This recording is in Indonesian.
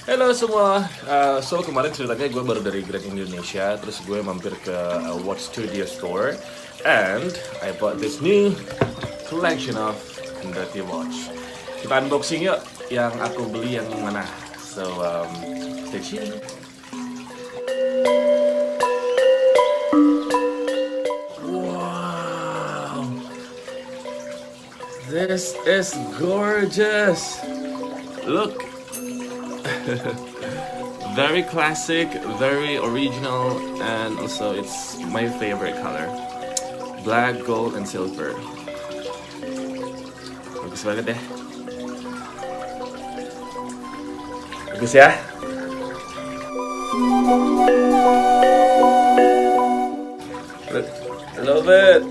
Halo semua, so kemarin ceritanya gue baru dari Grand Indonesia, terus gue mampir ke Watch Studio Store, and I bought this new collection of Condotti watch. Kita unboxing yuk, yang aku beli yang mana. So, stay tuned. Wow, this is gorgeous. Look. Very classic, very original, and also it's my favorite color. Black, gold, and silver. Bagus banget ya. Bagus ya. I love it.